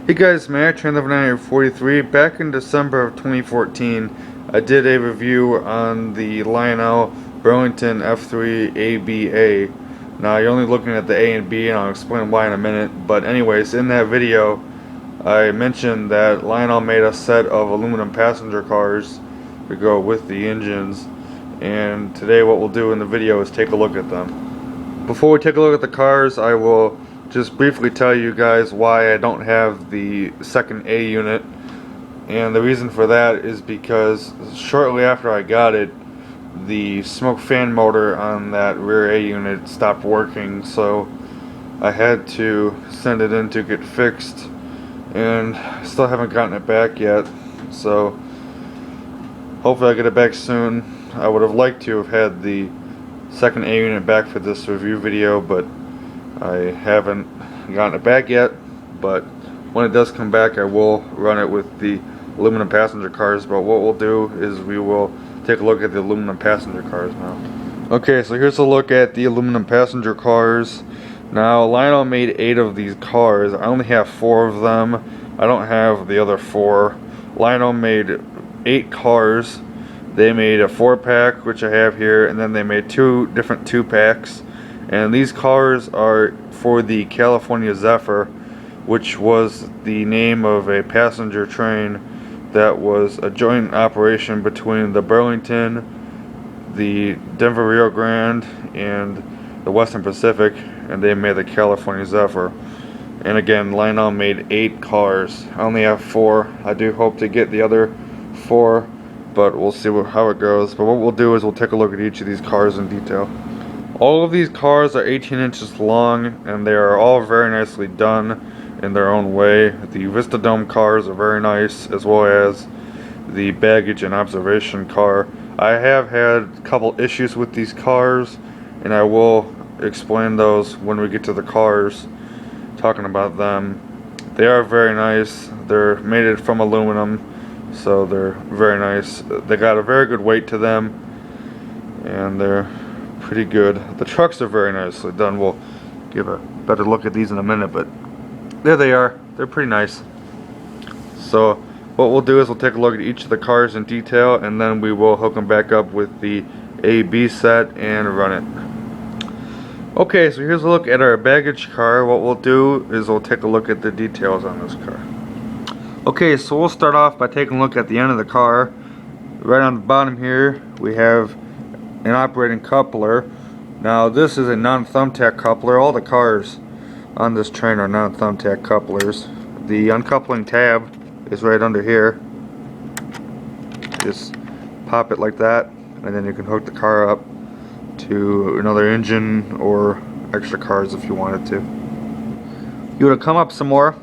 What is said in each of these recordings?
Hey guys, Matt, Trend 43. Back in December of 2014, I did a review on the Lionel Burlington F-3 ABA. Now you're only looking at the A and B, and I'll explain why in a minute. But anyways, in that video, I mentioned that Lionel made a set of aluminum passenger cars to go with the engines. And today what we'll do in the video is take a look at them. Before we take a look at the cars, I will just briefly tell you guys why I don't have the second A unit. And the reason for that is because shortly after I got it, the smoke fan motor on that rear A unit stopped working, so I had to send it in to get fixed, and still haven't gotten it back yet. So hopefully I get it back soon. I would have liked to have had the second A unit back for this review video, but I haven't gotten it back yet. But when it does come back, I will run it with the aluminum passenger cars. But what we'll do is we will take a look at the aluminum passenger cars now. Okay, so here's a look at the aluminum passenger cars. Now, Lionel made 8 of these cars. I only have 4 of them. I don't have the other 4. Lionel made 8 cars. They made a 4-pack, which I have here, and then they made 2 different 2-packs. And these cars are for the California Zephyr, which was the name of a passenger train that was a joint operation between the Burlington, the Denver Rio Grande, and the Western Pacific, and they made the California Zephyr. And again, Lionel made 8 cars. I only have 4. I do hope to get the other 4, but we'll see how it goes. But what we'll do is we'll take a look at each of these cars in detail. All of these cars are 18 inches long, and they are all very nicely done in their own way. The Vistadome cars are very nice, as well as the baggage and observation car. I have had a couple issues with these cars, and I will explain those when we get to the cars, talking about them. They are very nice. They're made from aluminum, so they're very nice. They got a very good weight to them, and they're pretty good. The trucks are very nicely done. We'll give a better look at these in a minute, but there they are. They're pretty nice. So what we'll do is we'll take a look at each of the cars in detail, and then we will hook them back up with the A-B set and run it. Okay, so here's a look at our baggage car. What we'll do is we'll take a look at the details on this car. Okay, so we'll start off by taking a look at the end of the car. Right on the bottom here, we have an operating coupler. Now this is a non-thumbtack coupler. All the cars on this train are non-thumbtack couplers. The uncoupling tab is right under here. Just pop it like that, and then you can hook the car up to another engine or extra cars if you wanted to. You would come up some more.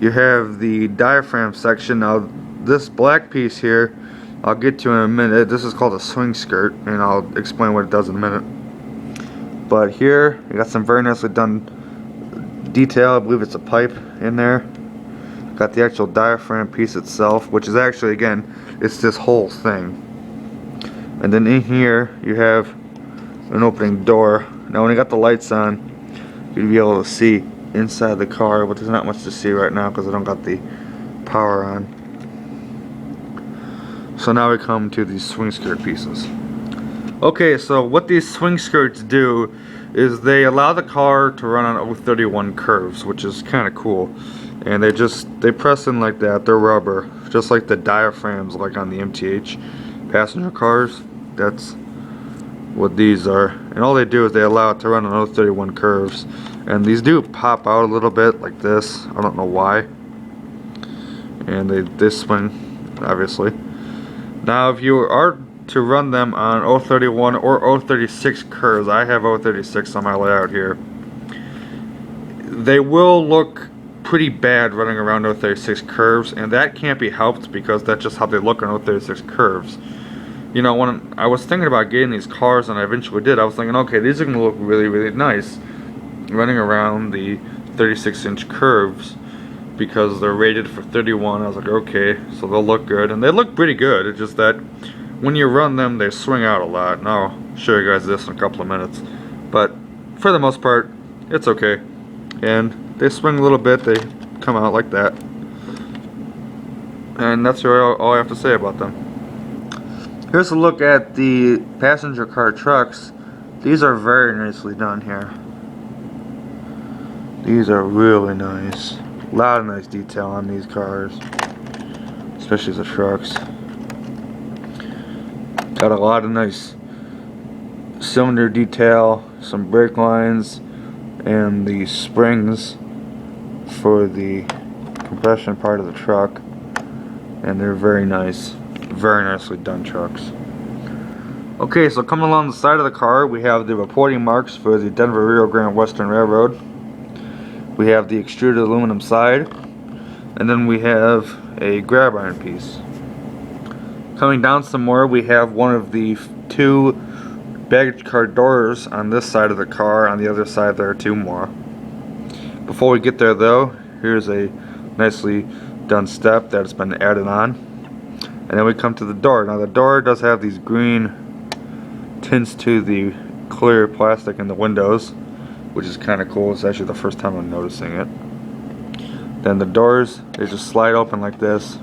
You have the diaphragm section. Now this black piece here, I'll get to in a minute. This is called a swing skirt, and I'll explain what it does in a minute. But here, you got some very nicely done detail. I believe it's a pipe in there. Got the actual diaphragm piece itself, which is actually, again, it's this whole thing. And then in here, you have an opening door. Now when you got the lights on, you'll be able to see inside the car, but there's not much to see right now because I don't got the power on. So now we come to these swing skirt pieces. Okay, so what these swing skirts do is they allow the car to run on 031 curves, which is kind of cool. And they press in like that. They're rubber, just like the diaphragms like on the MTH Passenger Cars. That's what these are. And all they do is they allow it to run on 031 curves. And these do pop out a little bit like this. I don't know why. And they swing, obviously. Now if you are to run them on 031 or 036 curves, I have 036 on my layout here, they will look pretty bad running around 036 curves, and that can't be helped because that's just how they look on 036 curves. You know, when I was thinking about getting these cars, and I eventually did, I was thinking, okay, these are going to look really, really nice running around the 36-inch curves, because they're rated for 31. I was like, okay, so they'll look good, and they look pretty good. It's just that when you run them, they swing out a lot, and I'll show you guys this in a couple of minutes. But for the most part, it's okay. And They swing a little bit, they come out like that. And that's all I have to say about them. Here's a look at the passenger car trucks. These are very nicely done here. These are really nice. A lot of nice detail on these cars, especially the trucks. Got a lot of nice cylinder detail, some brake lines, and the springs for the compression part of the truck. And they're very nice, very nicely done trucks. Okay, so coming along the side of the car, we have the reporting marks for the Denver Rio Grande Western Railroad. We have the extruded aluminum side, and then we have a grab iron piece. Coming down some more, we have one of the two baggage car doors on this side of the car. On the other side there are two more. Before we get there though, here's a nicely done step that's been added on. And then we come to the door. Now the door does have these green tints to the clear plastic in the windows, which is kind of cool. It's actually the first time I'm noticing it. Then the doors, they just slide open like this.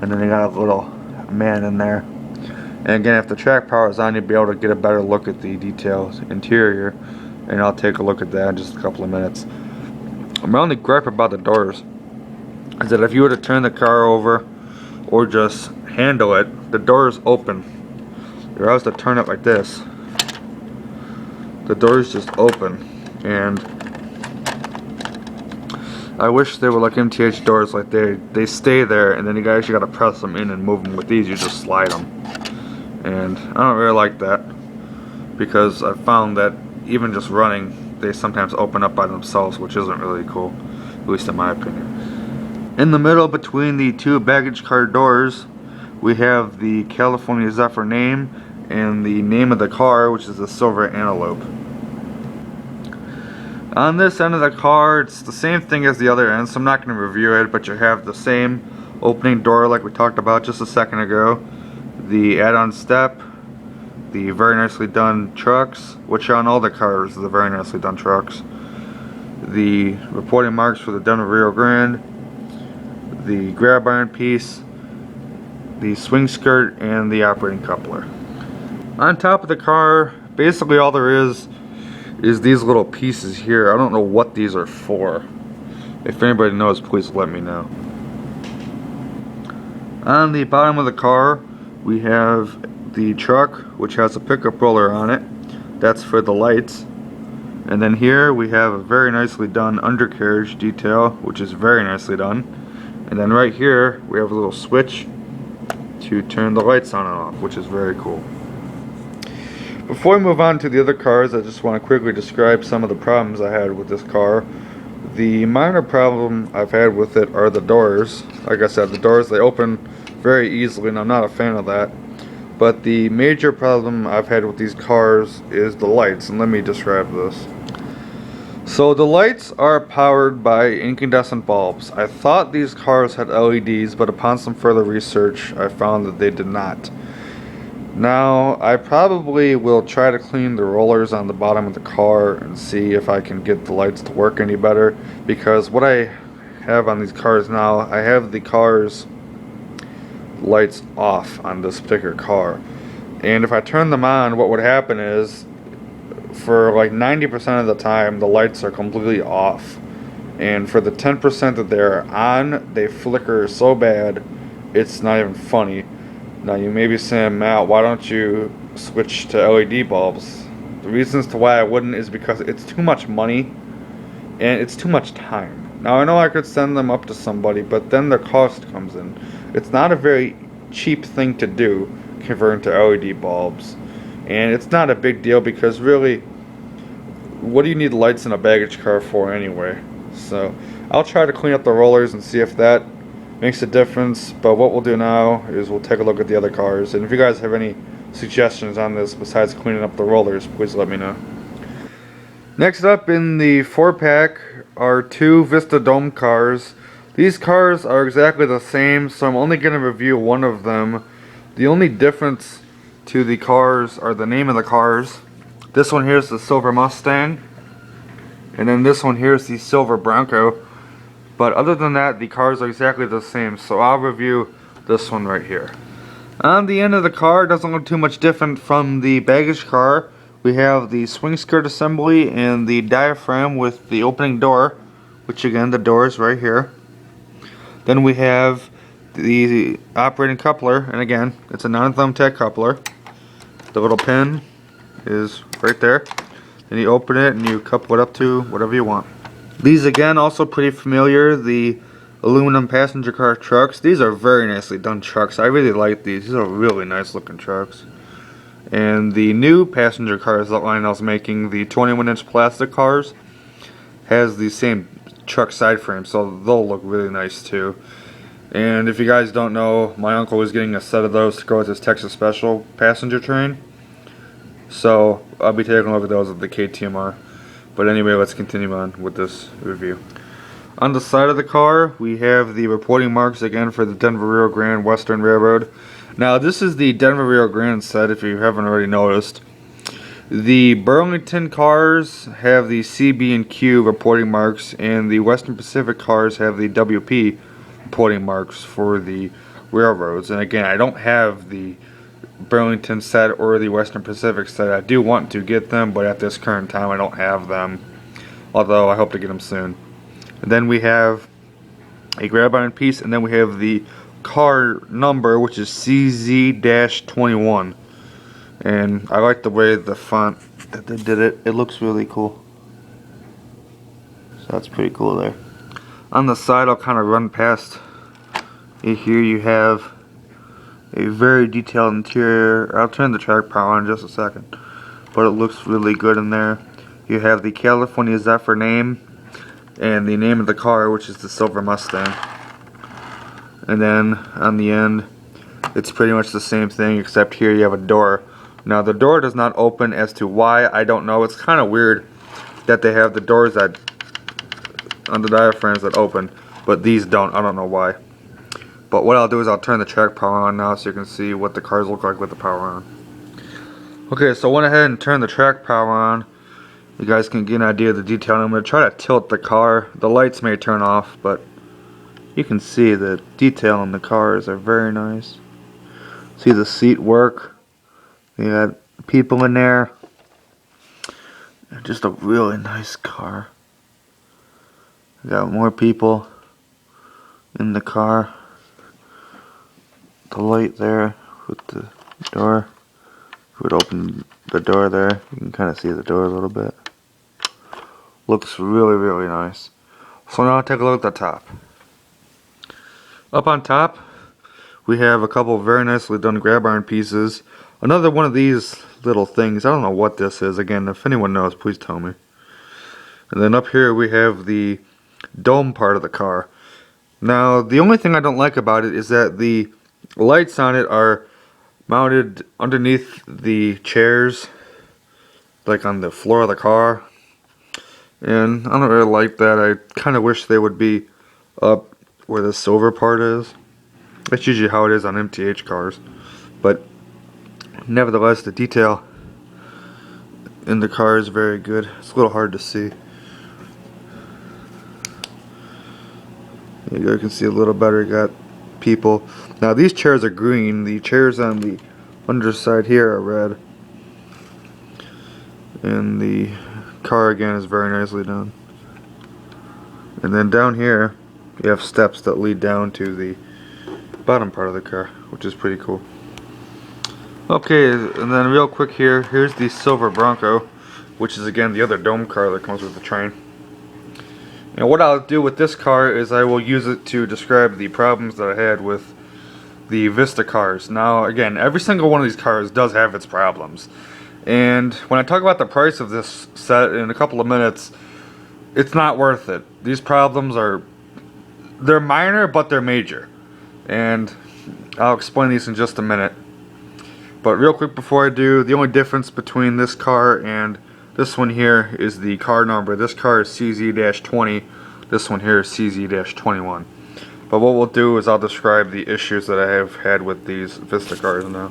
And then they got a little man in there. And again, if the track power is on, you'll be able to get a better look at the details interior. And I'll take a look at that in just a couple of minutes. My only gripe about the doors is that if you were to turn the car over or just handle it, the door is open. If I was to turn it like this, the door is just open. And I wish they were like MTH doors, like they stay there and then you actually got to press them in and move them. With these, you just slide them. And I don't really like that, because I found that even just running, they sometimes open up by themselves, which isn't really cool, at least in my opinion. In the middle between the two baggage car doors, we have the California Zephyr name and the name of the car, which is the Silver Antelope. On this end of the car, it's the same thing as the other end, so I'm not going to review it, but you have the same opening door like we talked about just a second ago, the add-on step, the very nicely done trucks, which are on all the cars, the very nicely done trucks, the reporting marks for the Denver Rio Grande, the grab iron piece, the swing skirt, and the operating coupler. On top of the car, basically all there is these little pieces here. I don't know what these are for. If anybody knows, please let me know. On the bottom of the car, we have the truck, which has a pickup roller on it. That's for the lights. And then here we have a very nicely done undercarriage detail, which is very nicely done. And then right here, we have a little switch to turn the lights on and off, which is very cool. Before we move on to the other cars, I just want to quickly describe some of the problems I had with this car. The minor problem I've had with it are the doors. Like I said, the doors, they open very easily, and I'm not a fan of that. But the major problem I've had with these cars is the lights, and let me describe this. So the lights are powered by incandescent bulbs. I thought these cars had LEDs, but upon some further research, I found that they did not. Now, I probably will try to clean the rollers on the bottom of the car and see if I can get the lights to work any better, because what I have on these cars now, I have the car's lights off on this particular car. And if I turn them on, what would happen is, for like 90% of the time, the lights are completely off. And for the 10% that they're on, they flicker so bad, it's not even funny. Now you may be saying, Matt, why don't you switch to LED bulbs? The reasons to why I wouldn't is because it's too much money and it's too much time. Now I know I could send them up to somebody, but then the cost comes in. It's not a very cheap thing to do, converting to LED bulbs. And it's not a big deal, because really, what do you need lights in a baggage car for anyway? So I'll try to clean up the rollers and see if that makes a difference. But what we'll do now is we'll take a look at the other cars. And if you guys have any suggestions on this besides cleaning up the rollers, please let me know. Next up in the 4-pack are two Vistadome cars. These cars are exactly the same, so I'm only going to review one of them. The only difference to the cars are the name of the cars. This one here is the Silver Mustang, And then this one here is the silver Bronco. But other than that, the cars are exactly the same. So I'll review this one right here. On the end of the car, it doesn't look too much different from the baggage car. We have the swing skirt assembly and the diaphragm with the opening door, which again, the door is right here. Then we have the operating coupler, and again, it's a non-thumbtack coupler. The little pin is right there. Then you open it and you couple it up to whatever you want. These again, also pretty familiar, the aluminum passenger car trucks. These are very nicely done trucks. I really like these. These are really nice looking trucks. And the new passenger cars that Lionel's making, the 21-inch plastic cars, has the same truck side frame, so they'll look really nice too. And if you guys don't know, my uncle was getting a set of those to go with his Texas Special passenger train. So I'll be taking a look at those at the KTMR. But anyway, let's continue on with this review. On the side of the car, we have the reporting marks again for the Denver Rio Grande Western Railroad. Now this is the Denver Rio Grande set, if you haven't already noticed. The Burlington cars have the CB and Q reporting marks, and the Western Pacific cars have the WP reporting marks for the railroads. And again, I don't have the Burlington set or the Western Pacific set. I do want to get them, but at this current time I don't have them, although I hope to get them soon. And then we have a grab iron piece, and then we have the car number, which is CZ-21. And I like the way the font that they did it. It looks really cool. So that's pretty cool there. On the side, I'll kind of run past. Here you have a very detailed interior. I'll turn the track power on in just a second, but it looks really good in there. You have the California Zephyr name and the name of the car, which is the silver Mustang. And then on the end, it's pretty much the same thing, except here you have a door. Now the door does not open. As to why, I don't know. It's kind of weird that they have the doors that on the diaphragms that open, but these don't. I don't know why. But what I'll do is I'll turn the track power on now so you can see what the cars look like with the power on. Okay, so I went ahead and turned the track power on. You guys can get an idea of the detail. I'm going to try to tilt the car. The lights may turn off, but you can see the detail in the cars are very nice. See the seat work. You got people in there. Just a really nice car. We got more people in the car. The light there with the door. If we would open the door there, you can kind of see the door a little bit. Looks really, really nice. So now I'll take a look at the top. Up on top, we have a couple of very nicely done grab iron pieces. Another one of these little things. I don't know what this is. Again, if anyone knows, please tell me. And then up here we have the dome part of the car. Now, the only thing I don't like about it is that the lights on it are mounted underneath the chairs, like on the floor of the car. And I don't really like that. I kind of wish they would be up where the silver part is. That's usually how it is on MTH cars. But nevertheless, the detail in the car is very good. It's a little hard to see. You can see a little better. You got people. Now these chairs are green. The chairs on the underside here are red. And the car again is very nicely done. And then down here you have steps that lead down to the bottom part of the car, which is pretty cool. Okay, and then real quick here's the silver Bronco, which is again the other dome car that comes with the train. And what I'll do with this car is I will use it to describe the problems that I had with the Vista cars. Now again, every single one of these cars does have its problems. And when I talk about the price of this set in a couple of minutes, it's not worth it. These problems they're minor, but they're major. And I'll explain these in just a minute. But real quick before I do, the only difference between this car and this one here is the car number. This car is CZ-20. This one here is CZ-21. But what we'll do is I'll describe the issues that I have had with these Vista cars now.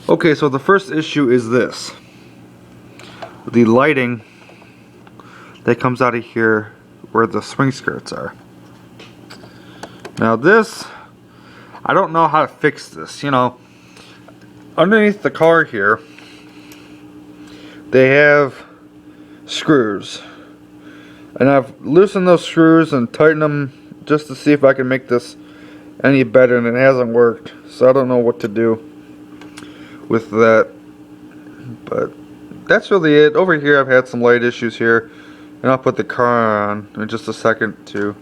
Okay, so the first issue is this. The lighting that comes out of here where the swing skirts are. Now this, I don't know how to fix this. You know, underneath the car here, they have screws. And I've loosened those screws and tightened them just to see if I can make this any better, and it hasn't worked. So I don't know what to do with that. But that's really it. Over here I've had some light issues here. And I'll put the car on in just a second to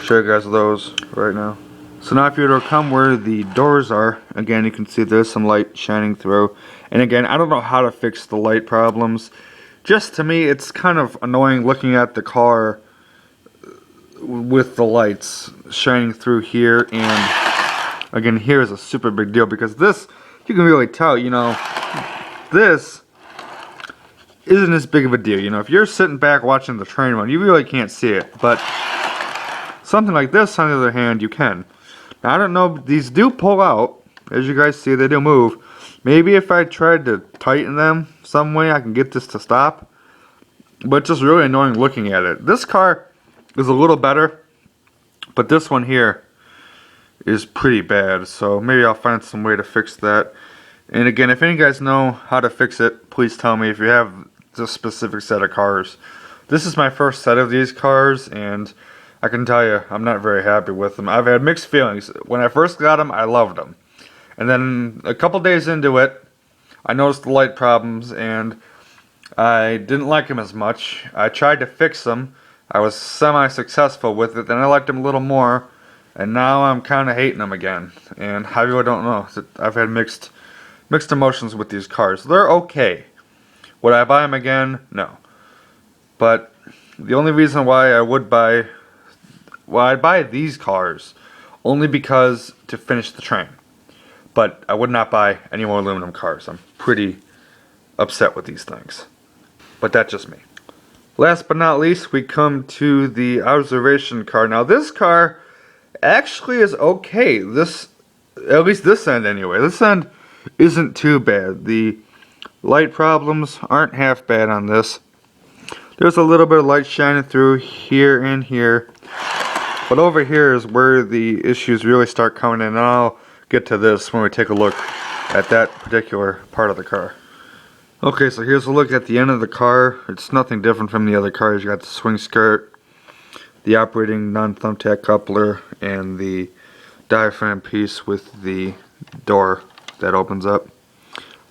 show you guys those right now. So now if you were to come where the doors are, again you can see there's some light shining through. And again, I don't know how to fix the light problems. Just to me, it's kind of annoying looking at the car with the lights shining through here. And again, here is a super big deal because this, you can really tell, you know, this isn't as big of a deal. You know, if you're sitting back watching the train run, you really can't see it. But something like this, on the other hand, you can. Now, I don't know, these do pull out. As you guys see, they do move. Maybe if I tried to tighten them some way, I can get this to stop. But it's just really annoying looking at it. This car is a little better, but this one here is pretty bad. So maybe I'll find some way to fix that. And again, if any of you guys know how to fix it, please tell me if you have this specific set of cars. This is my first set of these cars, and I can tell you, I'm not very happy with them. I've had mixed feelings. When I first got them, I loved them. And then a couple days into it, I noticed the light problems, and I didn't like them as much. I tried to fix them. I was semi-successful with it, then I liked them a little more, and now I'm kind of hating them again. And I really don't know. I've had mixed emotions with these cars. They're okay. Would I buy them again? No. But the only reason why I would buy, well, I'd buy these cars only because to finish the train. But I would not buy any more aluminum cars. I'm pretty upset with these things. But that's just me. Last but not least, we come to the observation car. Now this car actually is okay. This, at least this end anyway. This end isn't too bad. The light problems aren't half bad on this. There's a little bit of light shining through here and here. But over here is where the issues really start coming in. And I'll get to this when we take a look at that particular part of the car. Okay, so here's a look at the end of the car. It's nothing different from the other cars. You got the swing skirt, the operating non-thumbtack coupler, and the diaphragm piece with the door that opens up.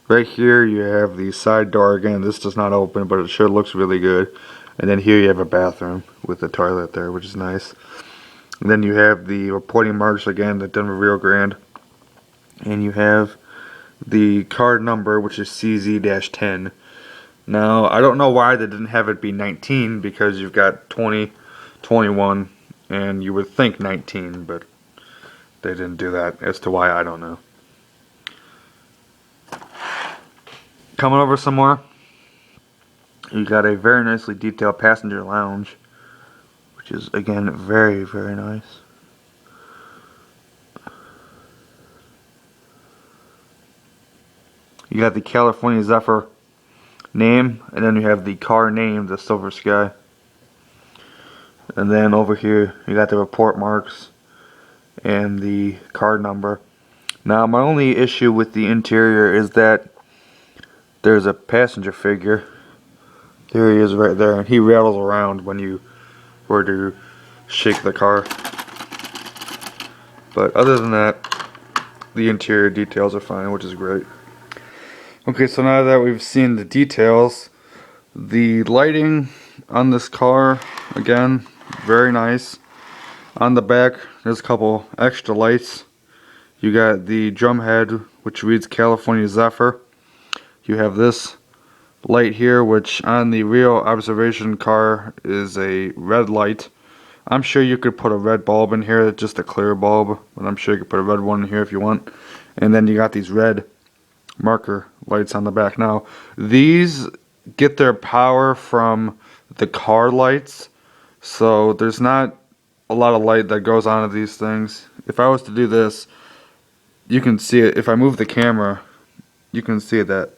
Right here you have the side door. Again, this does not open, but it sure looks really good. And then here you have a bathroom with a toilet there, which is nice. And then you have the reporting marks again, the Denver Rio Grande. And you have the card number, which is CZ-10. Now, I don't know why they didn't have it be 19, because you've got 20, 21, and you would think 19, but they didn't do that. As to why, I don't know. Coming over some more, you got a very nicely detailed passenger lounge, which is, again, very, very nice. You got the California Zephyr name, and then you have the car name, the Silver Sky. And then over here, you got the report marks and the card number. Now, my only issue with the interior is that there's a passenger figure. There he is right there, and he rattles around when you were to shake the car. But other than that, the interior details are fine, which is great. Okay, so now that we've seen the details, the lighting on this car, again, very nice. On the back, there's a couple extra lights. You got the drum head, which reads California Zephyr. You have this light here, which on the real observation car is a red light. I'm sure you could put a red bulb in here, just a clear bulb, but I'm sure you could put a red one in here if you want. And then you got these red marker lights on the back. Now, these get their power from the car lights, so there's not a lot of light that goes onto these things. If I was to do this, you can see it. If I move the camera, you can see that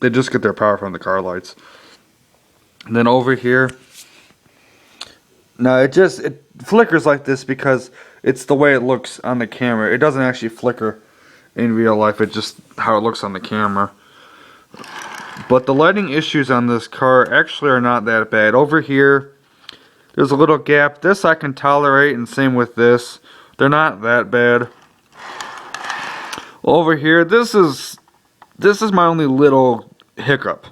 they just get their power from the car lights. And then over here, No, it flickers like this because it's the way it looks on the camera. It doesn't actually flicker in real life. It's just how it looks on the camera. But the lighting issues on this car actually are not that bad. Over here, there's a little gap. This I can tolerate, and same with this. They're not that bad. Over here, this is my only little hiccup.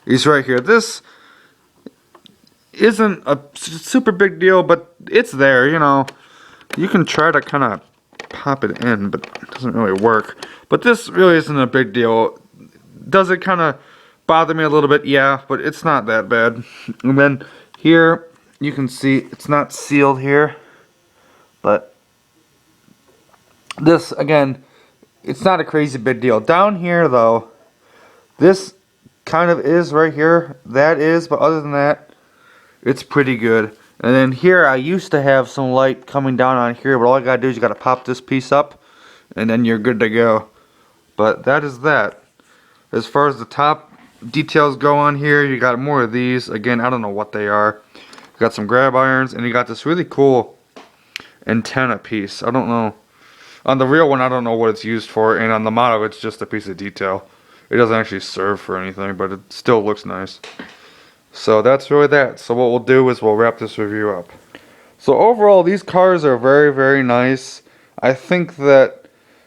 Is right here. This isn't a super big deal, but it's there, you know. You can try to kind of pop it in, but it doesn't really work. But this really isn't a big deal. Does it kind of bother me a little bit? Yeah, but it's not that bad. And then here, you can see it's not sealed here. But this, again, it's not a crazy big deal. Down here, though, this kind of is right here. That is, but other than that, it's pretty good. And then here, I used to have some light coming down on here, but all I gotta do is you gotta pop this piece up, and then you're good to go. But that is that. As far as the top details go on here, you got more of these. Again, I don't know what they are. You got some grab irons, and you got this really cool antenna piece. I don't know. On the real one, I don't know what it's used for, and on the model, it's just a piece of detail. It doesn't actually serve for anything, but it still looks nice. So that's really that. So what we'll do is we'll wrap this review up. So overall, these cars are very, very nice. I think that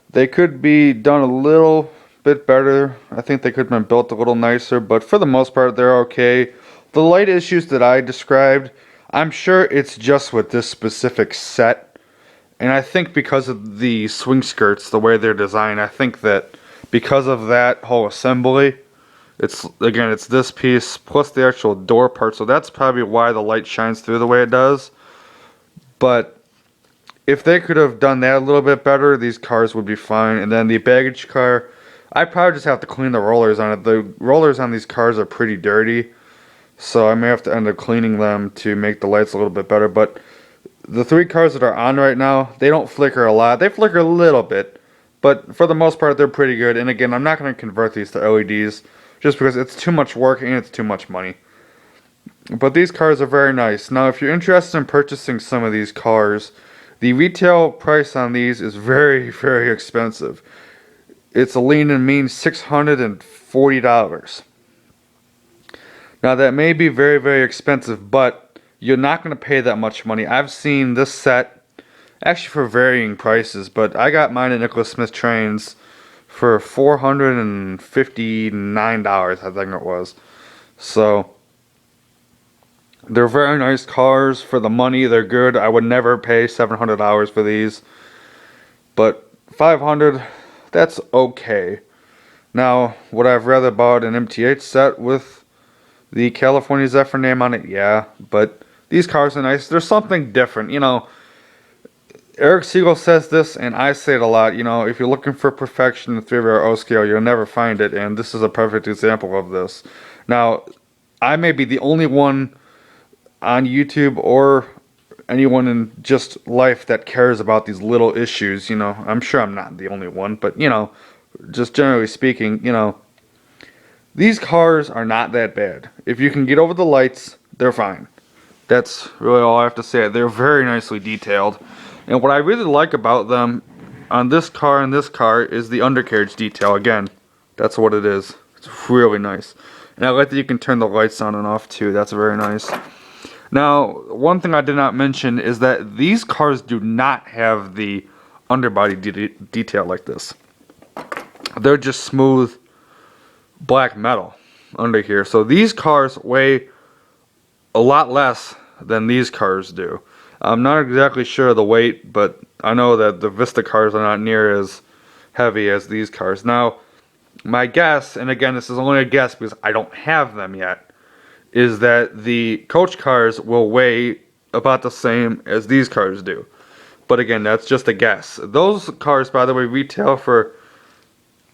they could be done a little bit better. I think they could have been built a little nicer, but for the most part, they're okay. The light issues that I described, I'm sure it's just with this specific set. And I think because of the swing skirts, the way they're designed, I think that because of that whole assembly, it's this piece plus the actual door part, so that's probably why the light shines through the way it does. But if they could have done that a little bit better, these cars would be fine. And then the baggage car, I probably just have to clean the rollers on it. The rollers on these cars are pretty dirty, so I may have to end up cleaning them to make the lights a little bit better. But the three cars that are on right now, they don't flicker a lot. They flicker a little bit, but for the most part, they're pretty good. And again, I'm not going to convert these to LEDs, just because it's too much work and it's too much money. But these cars are very nice. Now, if you're interested in purchasing some of these cars, the retail price on these is very, very expensive. It's a lean and mean $640. Now, that may be very, very expensive, but you're not going to pay that much money. I've seen this set, actually for varying prices, but I got mine at Nicholas Smith Trains for $459, I think it was. So they're very nice cars for the money. They're good. I would never pay $700 for these, but $500, that's okay. Now, would I've rather bought an MTH set with the California Zephyr name on it? Yeah, but these cars are nice. There's something different, you know. Eric Siegel says this, and I say it a lot. You know, if you're looking for perfection in the 3/0 scale, you'll never find it, and this is a perfect example of this. Now, I may be the only one on YouTube or anyone in just life that cares about these little issues. You know, I'm sure I'm not the only one, but, you know, just generally speaking, you know, these cars are not that bad. If you can get over the lights, they're fine. That's really all I have to say. They're very nicely detailed. And what I really like about them on this car and this car is the undercarriage detail. Again, that's what it is. It's really nice. And I like that you can turn the lights on and off too. That's very nice. Now, one thing I did not mention is that these cars do not have the underbody detail like this. They're just smooth black metal under here. So these cars weigh a lot less than these cars do. I'm not exactly sure of the weight, but I know that the Vista cars are not near as heavy as these cars. Now, my guess, and again, this is only a guess because I don't have them yet, is that the coach cars will weigh about the same as these cars do. But again, that's just a guess. Those cars, by the way, retail for,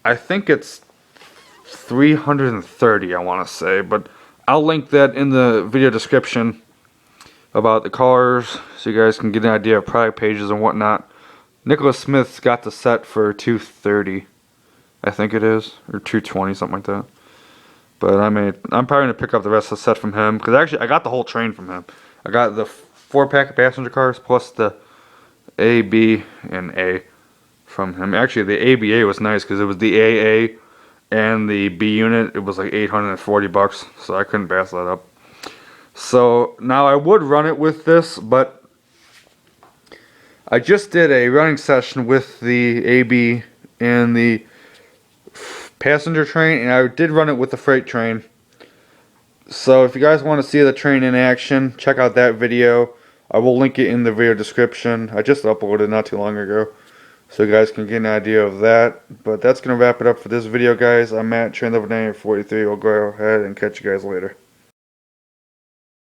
I think it's $330, I want to say, but I'll link that in the video description about the cars so you guys can get an idea of product pages and whatnot. Nicholas Smith's got the set for $230, I think it is, or $220, something like that. But I'm probably gonna pick up the rest of the set from him because actually I got the whole train from him. I got the 4-pack of passenger cars plus the A, B, and A from him. Actually, the ABA was nice because it was the AA and the B unit. It was like $840, so I couldn't pass that up. So now I would run it with this, but I just did a running session with the AB and the passenger train, and I did run it with the freight train. So if you guys want to see the train in action, check out that video. I will link it in the video description. I just uploaded it not too long ago, so you guys can get an idea of that. But that's going to wrap it up for this video, guys. I'm Matt, Train Level 943. We'll go ahead and catch you guys later.